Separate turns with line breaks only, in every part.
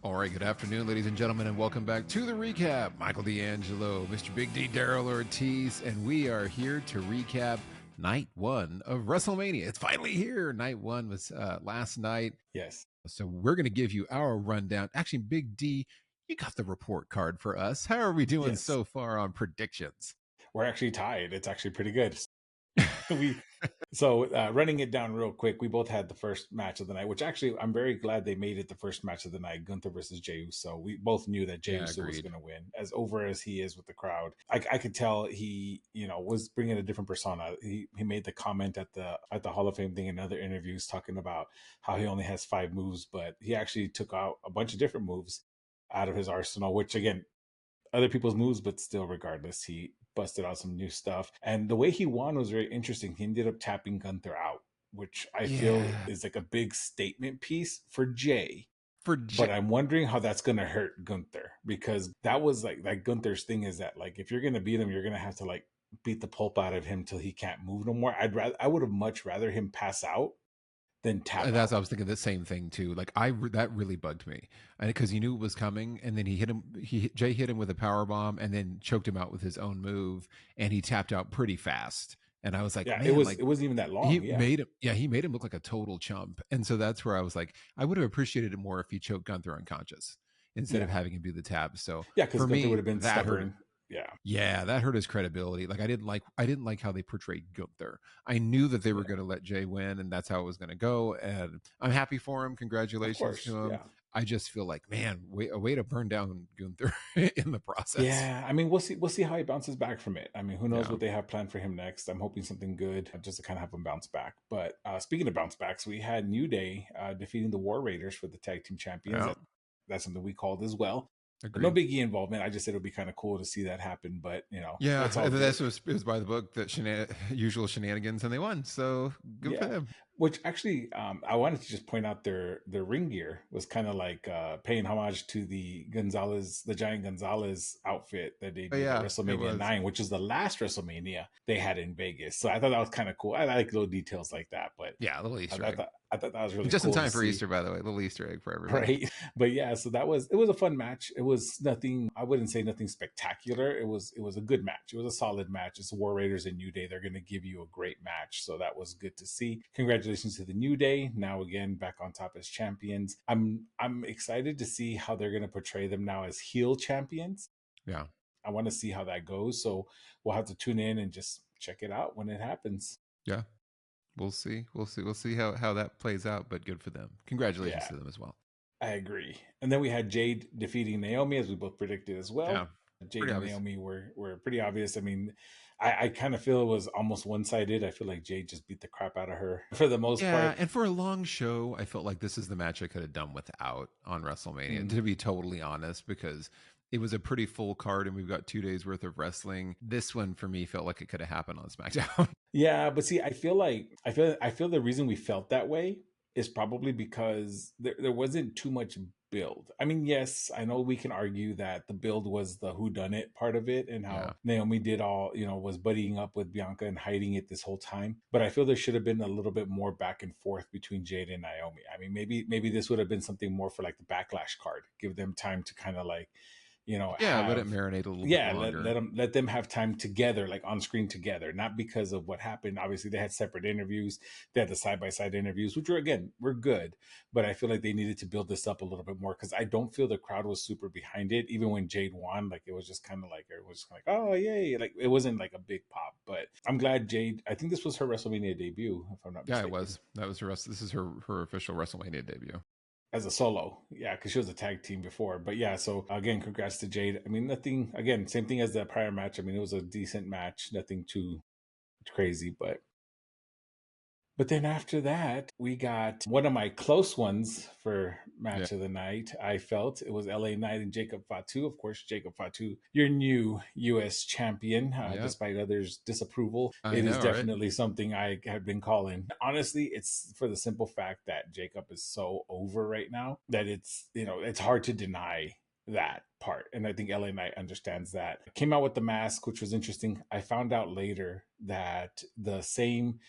All right, good afternoon, ladies and gentlemen, and welcome back to the recap. Michael D'Angelo, Mr. Big D, Daryl Ortiz, and we are here to recap night one of WrestleMania. It's finally here. Night one was last night.
Yes.
So we're going to give you our rundown. Actually, Big D, you got the report card for us. How are we doing
Yes.
so far on predictions?
We're actually tied. It's actually pretty good. we running it down real quick, we both had the first match of the night, which actually I'm very glad they made it the first match of the night, Gunther versus Jey Uso. We both knew that Jey
Yeah,
Uso was
agreed.
going to win. As over as he is with the crowd, I could tell he, was bringing a different persona. He made the comment at the Hall of Fame thing in other interviews talking about how he only has 5 moves, but he actually took out a bunch of different moves out of his arsenal, which again, other people's moves, but still, regardless, he busted out some new stuff. And the way he won was very interesting. He ended up tapping Gunther out, which I feel
Yeah.
is like a big statement piece for Jey.
For
But I'm wondering how that's gonna hurt Gunther, because that was like Gunther's thing is that, like, if you're gonna beat him, you're gonna have to like beat the pulp out of him till he can't move no more. I would have much rather him pass out than tap
That's
out.
I was thinking the same thing too. Like that really bugged me, because he knew it was coming, and then he hit him. Jay hit him with a power bomb, and then choked him out with his own move, and he tapped out pretty fast. And I was like,
Yeah,
man,
it
like
wasn't even that
he
long. Yeah.
made him. Yeah, he made him look like a total chump. And so that's where I was like, I would have appreciated it more if he choked Gunther unconscious instead
Yeah.
of having him do the tap. So
Yeah, because
for
Gunther would
me,
have been
that hurt.
stubborn. Yeah.
Yeah, that hurt his credibility. Like I didn't like how they portrayed Gunther. I knew that they were
Yeah.
going to let Jay win, and that's how it was going to go. And I'm happy for him.
Of
Congratulations
course.
to him.
Yeah.
I just feel like, man, a way to burn down Gunther in the process.
Yeah, I mean, we'll see how he bounces back from it. I mean, who knows
Yeah.
what they have planned for him next? I'm hoping something good, just to kind of have him bounce back. But speaking of bounce backs, we had New Day defeating the War Raiders for the tag team champions.
Yeah.
That's something we called as well. No
Agreed.
Biggie involvement. I just said it would be kind of cool to see that happen, but
Yeah,
that's all
and
good.
this was it was by the book that usual shenanigans, and they won. So good for
Yeah.
them.
Which actually, I wanted to just point out their ring gear was kind of like paying homage to the Giant Gonzalez outfit that they
But
did at
yeah, it
WrestleMania
was.
9, which is the last WrestleMania they had in Vegas. So I thought that was kind of cool. I like little details like that, but
Yeah, a little Easter egg.
I thought that was really
Just in
cool to
time for
see.
Easter, by the way. A little Easter egg for everybody.
Right. But yeah, so it was a fun match. It was nothing, I wouldn't say nothing spectacular. It was a good match. It was a solid match. It's War Raiders and New Day. They're going to give you a great match. So that was good to see. Congratulations to the New Day. Now again back on top as champions. I'm excited to see how they're going to portray them now as heel champions.
Yeah.
I want to see how that goes. So we'll have to tune in and just check it out when it happens.
Yeah. We'll see. We'll see how that plays out, but good for them. Congratulations
Yeah.
to them as well.
I agree. And then we had Jade defeating Naomi, as we both predicted as well.
Yeah.
Jade
Pretty
and
obvious.
Naomi were pretty obvious. I mean, I kind of feel it was almost one sided. I feel like Jade just beat the crap out of her for the most
Yeah,
part.
and for a long show, I felt like this is the match I could have done without on WrestleMania,
Mm.
to be totally honest, because it was a pretty full card and we've got 2 days worth of wrestling. This one for me felt like it could have happened on SmackDown.
Yeah, but see, I feel the reason we felt that way is probably because there wasn't too much build. I mean, yes, I know we can argue that the build was the who done it part of it, and
Yeah.
how Naomi did all, was buddying up with Bianca and hiding it this whole time. But I feel there should have been a little bit more back and forth between Jade and Naomi. I mean, maybe this would have been something more for like the backlash card. Give them time to kind of like,
Yeah, let it
have,
marinate a little bit
yeah,
longer.
let them have time together, like on screen together, not because of what happened. Obviously they had separate interviews, they had the side-by-side interviews, which were good, but I feel like they needed to build this up a little bit more, because I don't feel the crowd was super behind it. Even when Jade won, like, it was just kind of like, it was like, oh yay, like it wasn't like a big pop. But I'm glad Jade, I think this was her WrestleMania debut, if I'm not
Yeah, it
mistaken,
was. That was this is her official WrestleMania debut.
as a solo. Yeah, because she was a tag team before. But yeah, so again, congrats to Jade. I mean, nothing, again, same thing as the prior match. I mean, it was a decent match, nothing too crazy. But then after that, we got one of my close ones for
Yeah.
match of the night. I felt it was LA Knight and Jacob Fatu. Of course, Jacob Fatu, your new US champion,
Yep.
despite others' disapproval.
I
It is
know, right?
definitely something I have been calling. Honestly, it's for the simple fact that Jacob is so over right now that it's hard to deny that part. And I think LA Knight understands that. Came out with the mask, which was interesting. I found out later that the same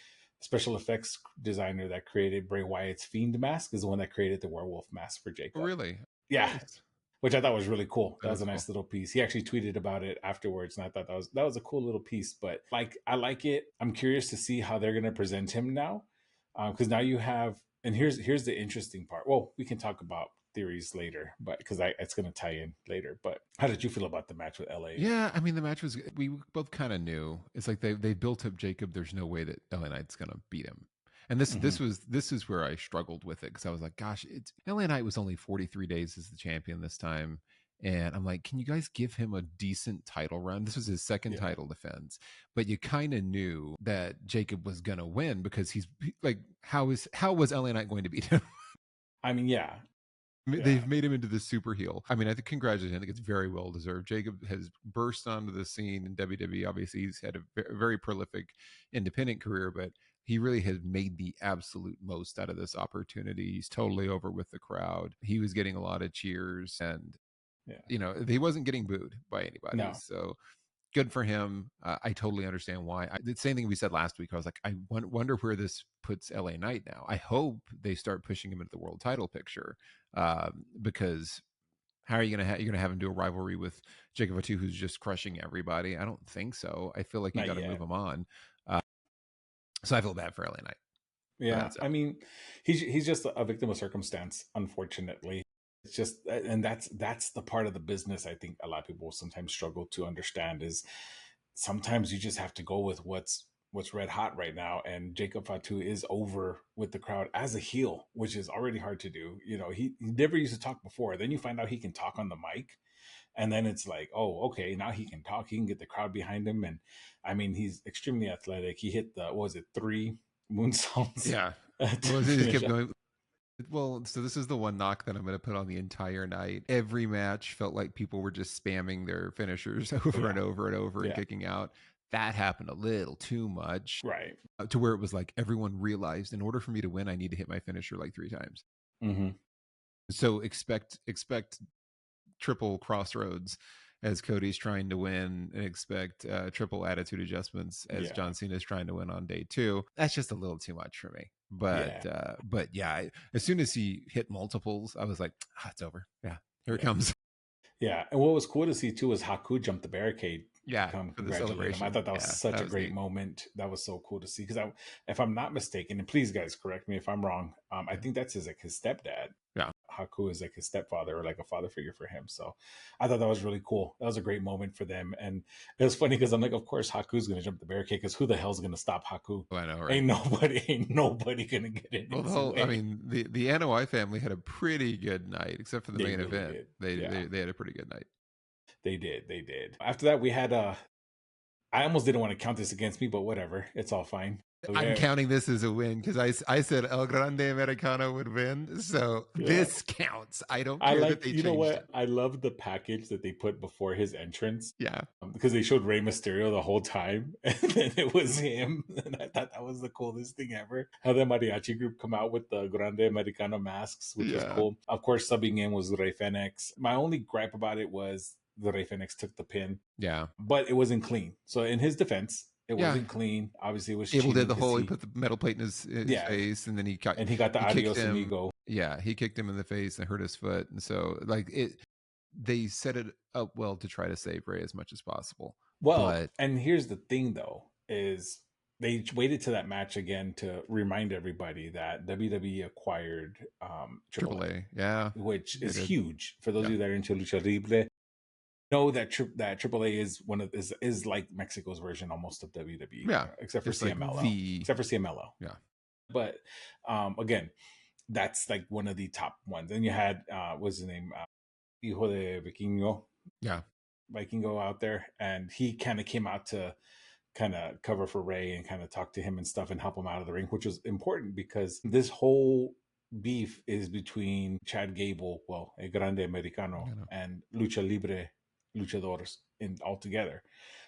special effects designer that created Bray Wyatt's Fiend mask is the one that created the werewolf mask for
Oh,
Jacob.
really?
Yeah,
Nice.
which I thought was really cool. That
That
was
is
a
cool.
nice little piece. He actually tweeted about it afterwards, and I thought that was a cool little piece. But like, I like it. I'm curious to see how they're going to present him now, because now you have. And here's the interesting part. Well, we can talk about theories later, but because it's going to tie in later. But how did you feel about the match with LA?
Yeah, I mean the match was. We both kind of knew. It's like they built up Jacob. There's no way that LA Knight's gonna beat him. And
Hmm.
this is where I struggled with it because I was like, gosh, it's LA Knight was only 43 days as the champion this time. And I'm like, can you guys give him a decent title run? This was his second
Yeah,
title defense, but you kind of knew that Jacob was gonna win because like, how was LA Knight going to beat him?
I mean, yeah, yeah,
They've made him into the super heel. I mean, I think congratulations. I think it's very well deserved. Jacob has burst onto the scene in WWE. Obviously, he's had a very prolific independent career, but he really has made the absolute most out of this opportunity. He's totally over with the crowd. He was getting a lot of cheers, and
yeah.
he wasn't getting booed by anybody.
No,
So good for him. I totally understand why. The same thing we said last week. I was like, I wonder where this puts LA Knight now. I hope they start pushing him into the world title picture, because how are you gonna you're gonna have him do a rivalry with Jacob Fatu, who's just crushing everybody? I don't think so. I feel like you
not
got to move
yet.
him on. Uh, so I feel bad for LA Knight, but
Yeah,
that's
I mean, he's just a victim of circumstance, unfortunately. It's just, and that's the part of the business I think a lot of people sometimes struggle to understand is sometimes you just have to go with what's red hot right now. And Jacob Fatu is over with the crowd as a heel, which is already hard to do. He never used to talk before. Then you find out he can talk on the mic, and then it's like, oh, okay, now he can talk. He can get the crowd behind him, and I mean, he's extremely athletic. He hit the what was it, three moonsaults
yeah.
to
Well, they just
finish
kept
up.
going. Well, so this is the one knock that I'm going to put on the entire night. Every match felt like people were just spamming their finishers
Oh,
over and
yeah,
over and over and
yeah,
kicking out. That happened a little too much,
right.
to where it was like everyone realized in order for me to win, I need to hit my finisher like 3 times.
Hmm.
So expect triple crossroads as Cody's trying to win, and expect triple attitude adjustments as
Yeah,
John Cena is trying to win on day two. That's just a little too much for me.
yeah,
But yeah, as soon as he hit multiples, I was like, it's over. Yeah, here it
yeah.
comes.
Yeah, and what was cool to see too was Haku jump the barricade to
Yeah,
come
for the
congratulate him. I
celebration.
thought that was
Yeah,
such
that
a
was
great
neat.
moment. That was so cool to see because if I'm not mistaken, and please guys correct me if I'm wrong, I
Yeah,
think that's his stepdad.
yeah.
Haku is like his stepfather or like a father figure for him. So I thought that was really cool. That was a great moment for them, and it was funny because I'm like, of course Haku's gonna jump the barricade because who the hell's gonna stop Haku?
Oh, I know, right?
Ain't nobody gonna get in
Well,
his
I
way.
mean, the NOI family had a pretty good night, except for the
They
main
really
event.
did. Yeah,
They had a pretty good night.
they did. They did. After that, we had I almost didn't want to count this against me, but whatever. It's all fine. So
I'm
yeah,
counting this as a win because I said El Grande Americano would win. So
yeah.
this counts. I don't
I
care that
like,
they
you know
changed it.
what? I love the package that they put before his entrance
Yeah.
because they showed Rey Mysterio the whole time, and then it was him. And I thought that was the coolest thing ever. How the mariachi group come out with the Grande Americano masks, which was
Yeah.
cool. Of course, subbing in was Rey Fenix. My only gripe about it was the Rey Fenix took the pin,
Yeah.
but it wasn't clean. So in his defense, it
Yeah.
wasn't clean. Obviously, it was
Abel did
cheating
the
because
whole, he put the metal plate in his
yeah,
face, and then
and he got the
he kicked
adios
him.
amigo.
Yeah. He kicked him in the face and hurt his foot. And so, like, they set it up well to try to save Ray as much as possible.
Well,
But
and here's the thing though, is they waited to that match again to remind everybody that WWE acquired AAA,
AAA, yeah,
which
they
is
did.
huge for those of
Yeah.
you that are into lucha libre. Know that that AAA is one of is like Mexico's version almost of WWE,
Yeah.
except for
Just like
CMLL,
the,
except for CMLL.
yeah.
But again, that's like one of the top ones. And you had what's his name, Hijo de Vikingo,
Yeah.
Vikingo out there, and he kind of came out to kind of cover for Ray and kind of talk to him and stuff and help him out of the ring, which was important because this whole beef is between Chad Gable, well, El Grande Americano,
You know.
and Lucha Libre luchadores in all together.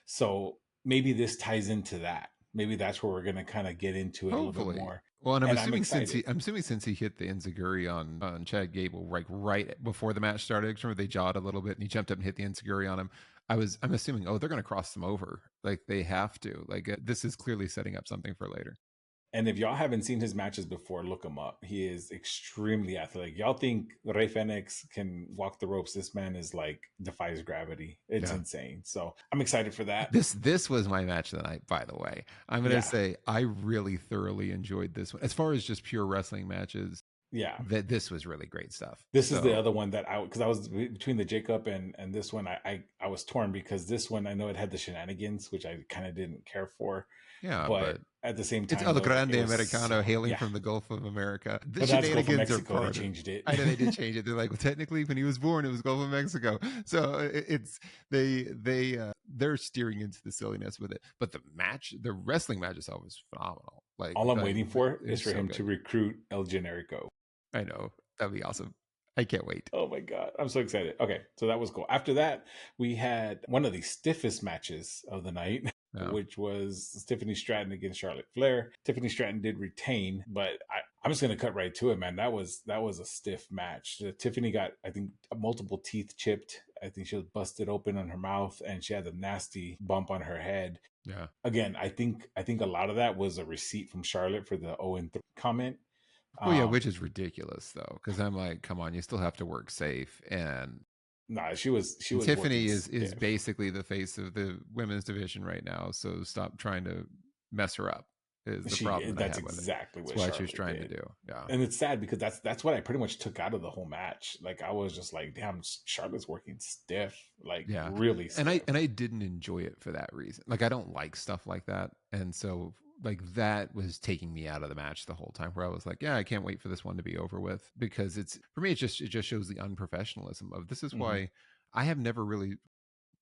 So maybe this ties into that. Maybe that's where we're going to kind of get into it a little bit
Hopefully.
more.
Well, and
And I'm excited.
I'm assuming since he hit the enziguri on Chad Gable, like right before the match started, remember they jawed a little bit and he jumped up and hit the enziguri on him. I'm assuming, oh, they're going to cross them over. Like they have to. Like this is clearly setting up something for later.
And if y'all haven't seen his matches before, look him up. He is extremely athletic. Y'all think Rey Fenix can walk the ropes? This man is like defies gravity. It's
Yeah.
insane. So I'm excited for that.
This was my match of the night, by the way. I'm gonna
Yeah,
say I really thoroughly enjoyed this one. As far as just pure wrestling matches,
yeah.
that this was really great stuff.
This is the
So
other one that because I was between the Jacob and this one. I was torn because this one I know it had the shenanigans, which I kind of didn't care for,
yeah,
but
but
at the same
it's
time
El
though, it
Grande
was
Americano
so
hailing
yeah.
from the Gulf of America. The
But that's Gulf of
shenanigans are
Mexico. They
part of.
changed it.
I know they did change it. They're like, well, technically, when he was born, it was Gulf of Mexico. So it's they're steering into the silliness with it. But the wrestling match itself was phenomenal.
All I'm waiting for
It
is
was
for
so
him to
good.
recruit El Generico.
I know that'd be awesome. I can't wait.
Oh my god, I'm so excited. Okay, so that was cool. After that, we had one of the stiffest matches of the night,
Yeah.
which was Tiffany Stratton against Charlotte Flair. Tiffany Stratton did retain, but I'm just gonna cut right to it, man. That was a stiff match. Tiffany got, I think, multiple teeth chipped. I think she was busted open on her mouth, and she had a nasty bump on her head.
Yeah.
Again, I think a lot of that was a receipt from Charlotte for the 0-3 comment.
Well, yeah, which is ridiculous though, because I'm like, come on, you still have to work safe. And
Nah, she was working
Tiffany is
stiff.
basically the face of the women's division right now. So stop trying to mess her up. Is the problem that I
That's
have with it.
exactly
That's
what
what she was
Charlotte
trying to
did.
do. Yeah.
And it's sad because that's what I pretty much took out of the whole match. Like I was just like, damn, Charlotte's working stiff, like
Yeah.
really stiff.
And I didn't enjoy it for that reason. Like I don't like stuff like that. And so like that was taking me out of the match the whole time, where I was like, yeah, I can't wait for this one to be over with, because it's, for me, it just shows the unprofessionalism of, this is why I have never really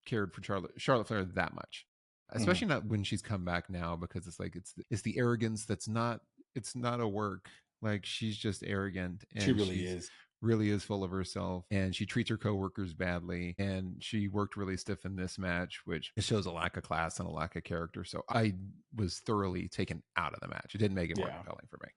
cared for Charlotte Flair that much, especially not when she's come back now, because it's like it's the arrogance that's not, it's not a work. Like she's just arrogant, and
She really is.
really is full of herself, and she treats her coworkers badly, and she worked really stiff in this match, which shows a lack of class and a lack of character. So I was thoroughly taken out of the match. It didn't make it more compelling for me.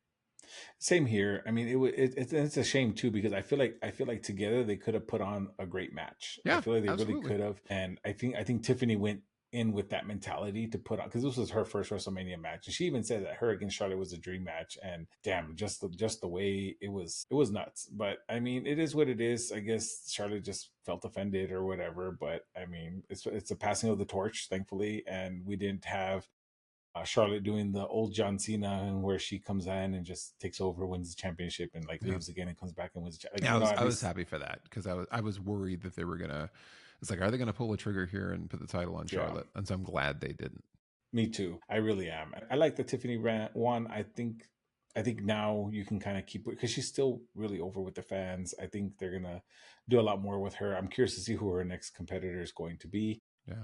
Same here. I mean, it's a shame too, because I feel like together they could have put on a great match.
Yeah,
I feel like they
absolutely.
really could have, and I think Tiffany went in with that mentality to put on, because this was her first WrestleMania match, and she even said that her against Charlotte was a dream match. And damn, just the way it was nuts. But I mean, it is what it is. I guess Charlotte just felt offended or whatever. But I mean, it's a passing of the torch, thankfully, and we didn't have Charlotte doing the old John Cena, and where she comes in and just takes over, wins the championship, and like leaves again and comes back and wins. Like,
yeah, I was happy for that, because I was worried that they were gonna. It's like, are they gonna pull a trigger here and put the title on Charlotte? And so I'm glad they didn't.
Me too. I really am. I like the Tiffany one. I think now you can kind of keep it, because she's still really over with the fans. I think they're gonna do a lot more with her. I'm curious to see who her next competitor is going to be.
Yeah.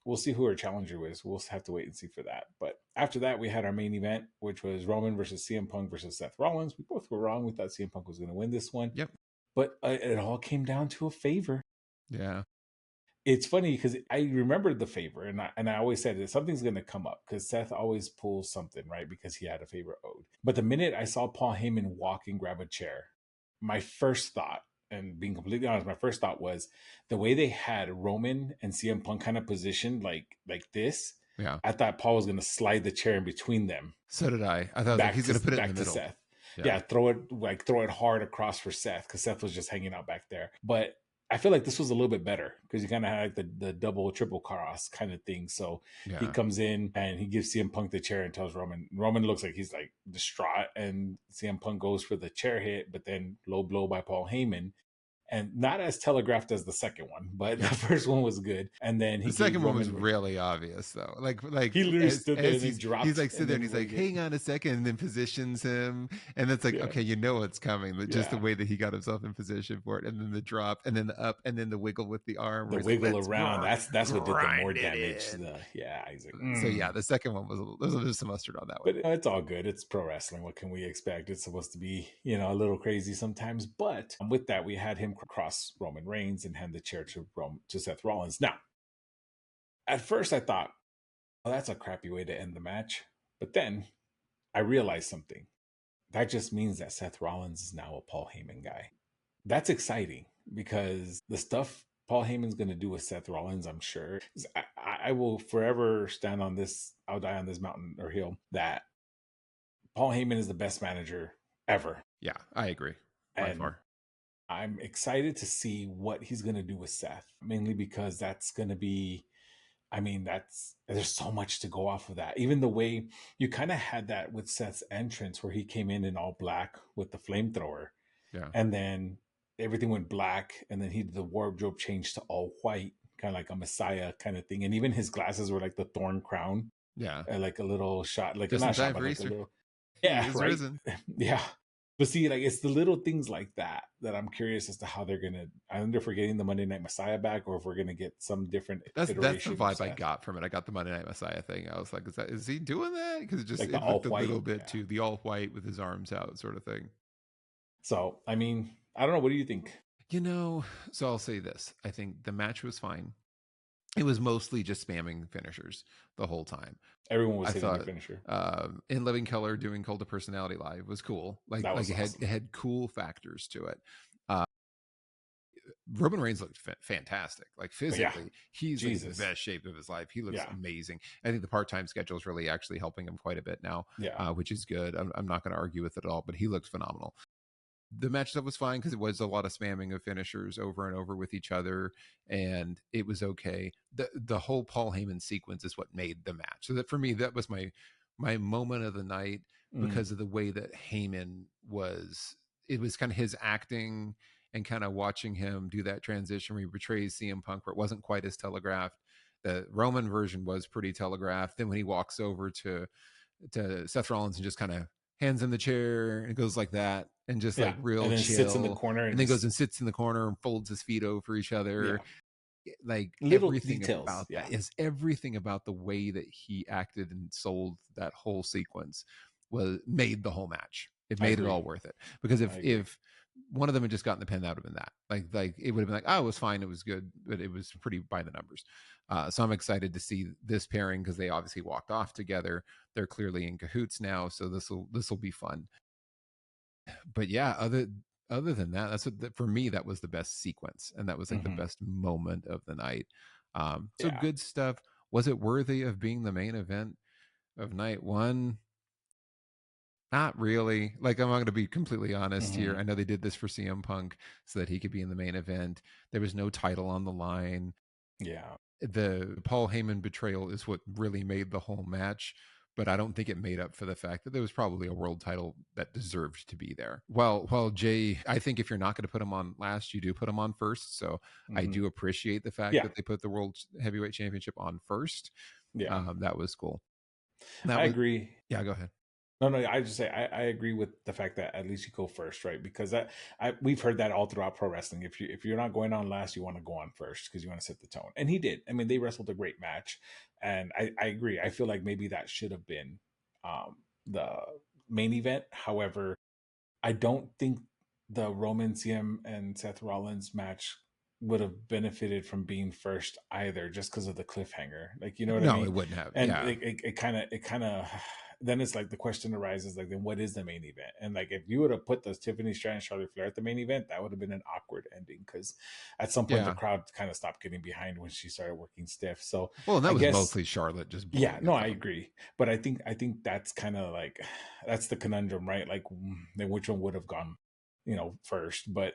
We'll see who her challenger is. We'll have to wait and see for that. But after that, we had our main event, which was Roman versus CM Punk versus Seth Rollins. We both were wrong. We thought CM Punk was going to win this one.
Yep.
But it all came down to a favor.
Yeah.
It's funny because I remembered the favor, and I always said that something's going to come up, because Seth always pulls something, right? Because he had a favor owed. But the minute I saw Paul Heyman walk and grab a chair, my first thought, and being completely honest, my first thought was the way they had Roman and CM Punk kind of positioned like this.
Yeah.
I thought Paul was going to slide the chair in between them.
So did I. I thought like, he's going to put it in the middle.
Seth. Yeah, throw it hard across for Seth, because Seth was just hanging out back there. But I feel like this was a little bit better, because you kind of had like the double, triple cross kind of thing. So he comes in and he gives CM Punk the chair and tells Roman. Roman looks like he's like distraught, and CM Punk goes for the chair hit, but then low blow by Paul Heyman. And not as telegraphed as the second one, but the first one was good. And then
the second one was really obvious, though. Like
he literally stood there and he dropped.
He's like, sit there and he's like, hang on a second, and then positions him. And it's like, okay, you know what's coming. But just the way that he got himself in position for it. And then the drop, and then the up, and then the wiggle with the arm.
The wiggle around. That's what did the more damage. He's like,
So yeah, the second one was there's some mustard on that one.
But it's all good. It's pro wrestling. What can we expect? It's supposed to be, a little crazy sometimes. But with that, we had him cross Roman Reigns and hand the chair to Seth Rollins. Now, at first I thought, oh, that's a crappy way to end the match. But then I realized something. That just means that Seth Rollins is now a Paul Heyman guy. That's exciting, because the stuff Paul Heyman's going to do with Seth Rollins, I'm sure. I will forever stand on this. I'll die on this mountain or hill that Paul Heyman is the best manager ever.
Yeah, I agree by
And
far.
I'm excited to see what he's going to do with Seth, mainly because that's going to be, I mean, there's so much to go off of that. Even the way you kind of had that with Seth's entrance, where he came in all black with the flamethrower,
Yeah.
and then everything went black, and then the wardrobe changed to all white, kind of like a Messiah kind of thing. And even his glasses were like the thorn crown,
Yeah.
like a little shot, like
Just in
not shot,
time
but
for
like a
Easter.
little,
He
yeah,
is
right,
risen.
yeah. But see, like it's the little things like that that I'm curious as to how they're gonna. I wonder if we're getting the Monday Night Messiah back, or if we're gonna get some different
That's the
iteration of
vibe I
Seth,
got from it. I got the Monday Night Messiah thing. I was like, is he doing that? Because
like the
it
all
looked a
white.
little bit
Yeah.
too the all white with his arms out sort of thing.
So I mean, I don't know. What do you think?
You know, so I'll say this. I think the match was fine. It was mostly just spamming finishers the whole time.
Everyone was
I
hitting the
thought
finisher.
in Living Color doing Cult of Personality Live was cool.
That
Like
was
it
awesome.
had cool factors to it. Uh, Roman Reigns looked fantastic. Like
Yeah,
physically, he's like in the
Jesus.
best shape of his life. He looks
Yeah,
amazing. I think the part-time schedule is really actually helping him quite a bit now,
yeah.
which is good. I'm not going to argue with it at all, but he looked phenomenal. The match stuff was fine because it was a lot of spamming of finishers over and over with each other, and it was okay. The whole Paul Heyman sequence is what made the match. So that for me, that was my moment of the night
Mm,
because of the way that Heyman was. It was kind of his acting and kind of watching him do that transition where he betrays CM Punk, where it wasn't quite as telegraphed. The Roman version was pretty telegraphed. Then when he walks over to Seth Rollins and just kind of hands him the chair and goes like that and just
yeah,
like
and
real
then sits in the
chill,
corner and
and then goes
just
and sits in the corner and folds his feet over each other.
yeah,
Like
little
everything
details.
about
Yeah,
that is everything about the way that he acted and sold that whole sequence was made the whole match. It
I
made it
agree.
all worth it. Because
I agree.
if one of them had just gotten the pin, that would have been that. Like it would have been like, oh, it was fine, it was good, but it was pretty by the numbers. So I'm excited to see this pairing because they obviously walked off together. They're clearly in cahoots now, so this will be fun. But yeah, other than that, that's what for me that was the best sequence, and that was like the
Hmm.
best moment of the night. So
Yeah.
good stuff. Was it worthy of being the main event of night one? Not really. Like I'm going to be completely honest here.
Hmm.
I know they did this for CM Punk so that he could be in the main event. There was no title on the line.
Yeah.
The Paul Heyman betrayal is what really made the whole match, but I don't think it made up for the fact that there was probably a world title that deserved to be there. Well, Jay, I think if you're not going to put him on last, you do put him on first. So I
Hmm.
do appreciate the fact
Yeah.
that they put the World Heavyweight Championship on first.
Yeah.
That was cool. That
I
was,
agree.
yeah, go ahead.
No, no, I just say I agree with the fact that at least you go first, right? Because we've heard that all throughout pro wrestling. If you're not going on last, you want to go on first because you want to set the tone. And he did. I mean, they wrestled a great match, and I agree. I feel like maybe that should have been the main event. However, I don't think the Roman CM and Seth Rollins match would have benefited from being first either, just because of the cliffhanger. Like, you know what I
No,
mean?
it wouldn't have.
And
Yeah.
it kind of then it's like the question arises, like, then what is the main event? And like, if you would have put the Tiffany Stratton Charlotte Flair at the main event, that would have been an awkward ending because at some point the
Yeah.
crowd kind of stopped getting behind when she started working stiff. So
Well, and that
I
was
guess
mostly Charlotte just
yeah,
blowing
no,
it
I
down.
agree, but I think that's kind of like that's the conundrum, right? Like, then which one would have gone, first? But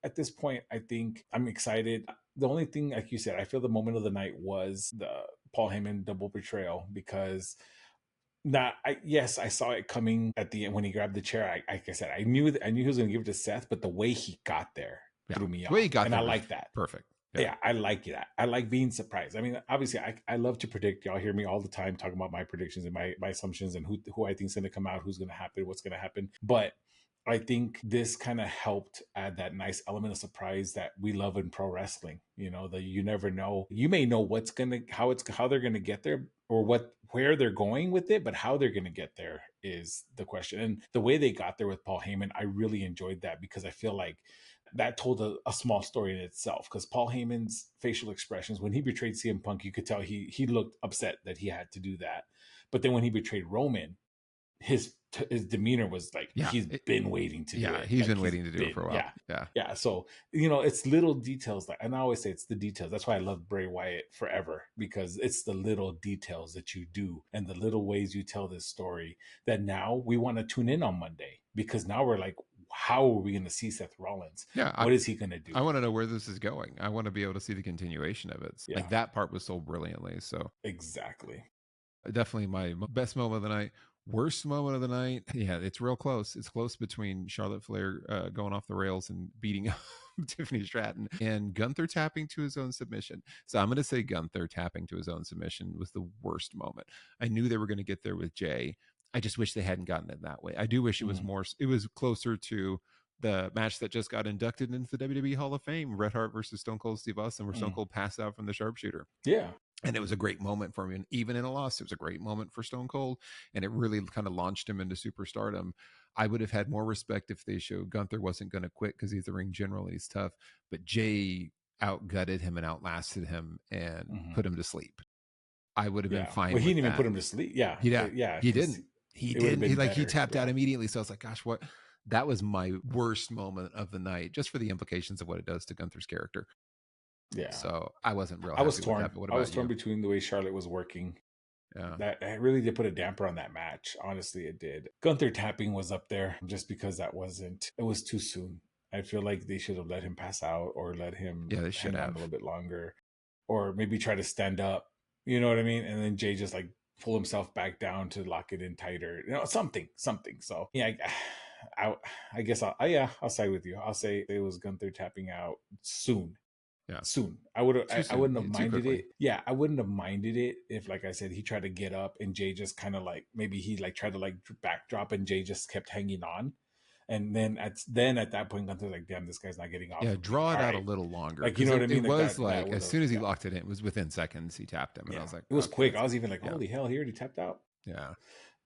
at this point, I think I'm excited. The only thing, like you said, I feel the moment of the night was the Paul Heyman double betrayal because not I yes, I saw it coming at the end when he grabbed the chair. Like I said, I knew he was going to give it to Seth, but the way he got there
Yeah.
threw me
The way he
off,
got
and I
there was
like that.
perfect. Yeah.
Yeah, I like that. I like being surprised. I mean, obviously, I love to predict. Y'all hear me all the time talking about my predictions and my assumptions and who I think is going to come out, who's going to happen, what's going to happen. But I think this kind of helped add that nice element of surprise that we love in pro wrestling. That you never know. You may know how they're gonna get there or where they're going with it, but how they're gonna get there is the question. And the way they got there with Paul Heyman, I really enjoyed that because I feel like that told a small story in itself. Because Paul Heyman's facial expressions when he betrayed CM Punk, you could tell he looked upset that he had to do that. But then when he betrayed Roman, his demeanor was like
Yeah,
he's been waiting to do
yeah,
it.
he's
Like
been waiting to do it for a while.
yeah,
Yeah,
yeah. So it's little details like, and I always say it's the details. That's why I love Bray Wyatt forever, because it's the little details that you do and the little ways you tell this story that now we want to tune in on Monday, because now we're like, how are we going to see Seth Rollins?
yeah.
What is he going to
I
do?
want to know where this is going. I want to be able to see the continuation of it. Like
Yeah,
that part was sold brilliantly. So
exactly.
definitely my best moment of the night. Worst moment of the night. Yeah, it's real close. It's close between Charlotte Flair going off the rails and beating up Tiffany Stratton and Gunther tapping to his own submission. So I'm going to say Gunther tapping to his own submission was the worst moment. I knew they were going to get there with Jay. I just wish they hadn't gotten it that way. I do wish it was more, it was closer to the match that just got inducted into the WWE Hall of Fame, Bret Hart versus Stone Cold Steve Austin, where Stone Cold passed out from the sharpshooter.
Yeah.
And it was a great moment for him. And even in a loss, it was a great moment for Stone Cold. And it really kind of launched him into superstardom. I would have had more respect if they showed Gunther wasn't going to quit because he's the ring general and he's tough. But Jay outgutted him and outlasted him and put him to sleep. I would have been fine.
Well, he
with
didn't
that.
even put him to sleep. Yeah.
Yeah. He didn't. He didn't. He tapped out immediately. So I was like, gosh, what? That was my worst moment of the night, just for the implications of what it does to Gunther's character.
Yeah.
So I wasn't real.
I was torn.
With that, but
I was torn between the way Charlotte was working.
Yeah.
That really did put a damper on that match. Honestly, it did. Gunther tapping was up there just because it was too soon. I feel like they should have let him pass out or let him
they should have
a little bit longer, or maybe try to stand up. You know what I mean? And then Jay just like pull himself back down to lock it in tighter. Something. So yeah, I guess I'll side with you. I'll say it was Gunther tapping out soon.
Yeah.
Soon. I wouldn't have minded it. Yeah, I wouldn't have minded it if, like I said, he tried to get up and Jay just kind of like, maybe he like tried to like backdrop and Jay just kept hanging on. And then at that point, Gunther's like, damn, this guy's not getting off.
Yeah, draw it out a little longer.
Like, you know what I mean?
It was like as soon as he locked it in, it was within seconds he tapped him. And I was like,
it was quick. I was even like, holy hell, he already tapped out.
Yeah.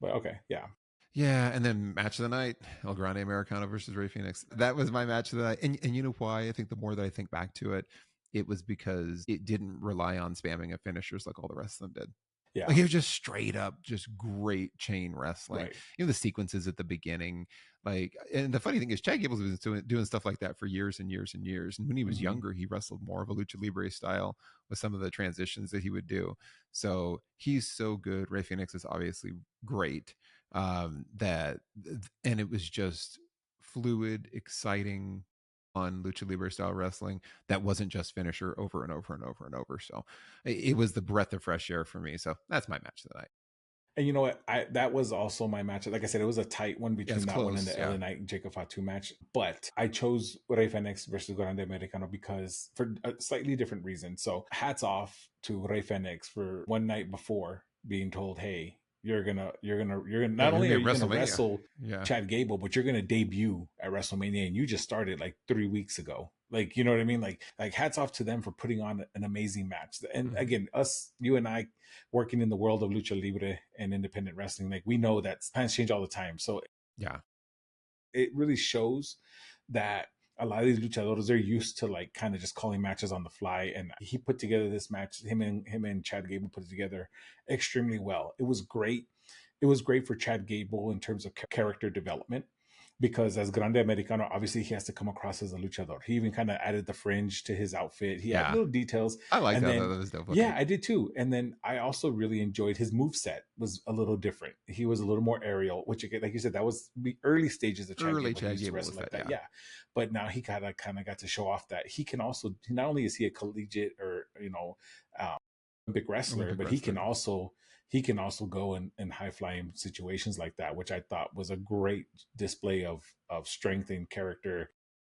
But okay, yeah.
Yeah, and then match of the night, El Grande Americano versus Rey Fenix. That was my match of the night. And you know why? I think the more that I think back to it, it was because it didn't rely on spamming of finishers like all the rest of them did.
Yeah.
Like it was just straight up, just great chain wrestling.
Right.
The sequences at the beginning, like, and the funny thing is, Chad Gable was doing stuff like that for years and years and years. And when he was younger, he wrestled more of a lucha libre style with some of the transitions that he would do. So he's so good. Rey Fenix is obviously great. And it was just fluid, exciting, on lucha libre style wrestling that wasn't just finisher over and over and over and over. So it was the breath of fresh air for me. So that's my match of the night.
And you know what? That was also my match. Like I said, it was a tight one between that one and the LA Knight and Jacob Fatu match. But I chose Rey Fenix versus Grande Americano because for a slightly different reason. So hats off to Rey Fenix for one night before being told, hey, you're gonna not only are you gonna wrestle Chad Gable, but you're gonna debut at WrestleMania, and you just started like 3 weeks ago. Like, you know what I mean? Like hats off to them for putting on an amazing match. And again, you and I working in the world of lucha libre and independent wrestling, like we know that plans change all the time. So
yeah,
it really shows that a lot of these luchadores, they're used to like kind of just calling matches on the fly. And he put together this match. Him and Chad Gable put it together extremely well. It was great. It was great for Chad Gable in terms of character development, because as Grande Americano, obviously he has to come across as a luchador. He even kind of added the fringe to his outfit. He had little details.
I like that. That was dope.
Yeah, I did too. And then I also really enjoyed his moveset was a little different. He was a little more aerial, which, like you said, that was the early stages of Chad Gable like that. Yeah. But now he kind of got to show off that he can also, not only is he a collegiate or, big wrestler, but he can also go in high flying situations like that, which I thought was a great display of strength and character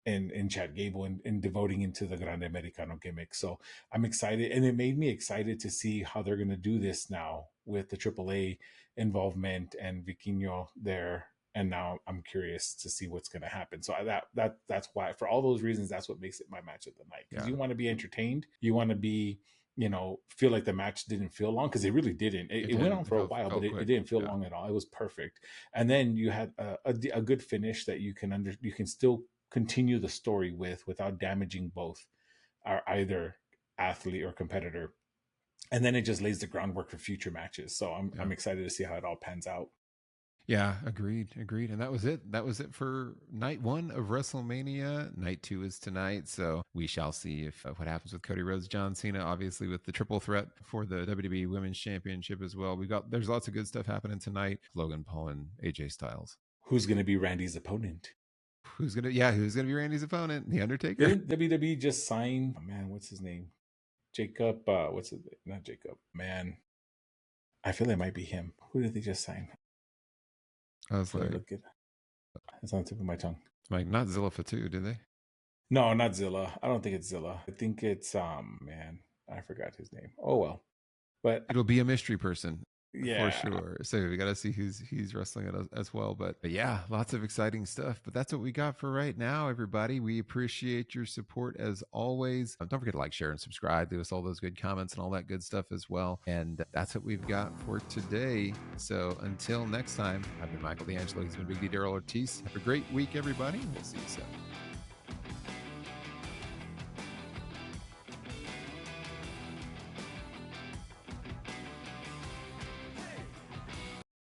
in Chad Gable and devoting into the Grande Americano gimmick. So I'm excited, and it made me excited to see how they're going to do this now with the AAA involvement and Vikingo there. And now I'm curious to see what's going to happen. So that's why, for all those reasons, that's what makes it my match of the night. Because you want to be entertained, you want to be, feel like the match didn't feel long, because it really didn't. It went on for a while, but it didn't feel long at all. It was perfect. And then you had a good finish that you can still continue the story without damaging both either athlete or competitor. And then it just lays the groundwork for future matches. So I'm excited to see how it all pans out.
Yeah, agreed. And that was it. That was it for night 1 of WrestleMania. Night 2 is tonight. So we shall see if what happens with Cody Rhodes, John Cena, obviously with the triple threat for the WWE Women's Championship as well. There's lots of good stuff happening tonight. Logan Paul and AJ Styles.
Who's going to be Randy's opponent?
Who's gonna be Randy's opponent? The Undertaker.
Didn't WWE just sign? Oh, man, what's his name? Jacob. What's it? Not Jacob. Man, I feel it might be him. Who did they just sign?
I was like,
look it. It's on the tip of my tongue.
Like, not Zilla Fatu, did they?
No, not Zilla. I don't think it's Zilla. I think it's man, I forgot his name. Oh well, but
it'll be a mystery person.
Yeah,
for sure. So we got to see who's wrestling it as well. But yeah, lots of exciting stuff. But that's what we got for right now, everybody. We appreciate your support as always. Don't forget to like, share, and subscribe. Leave us all those good comments and all that good stuff as well. And that's what we've got for today. So until next time, I've been Michael D'Angelo. He's been Big D Daryl Ortiz. Have a great week, everybody. We'll see you soon.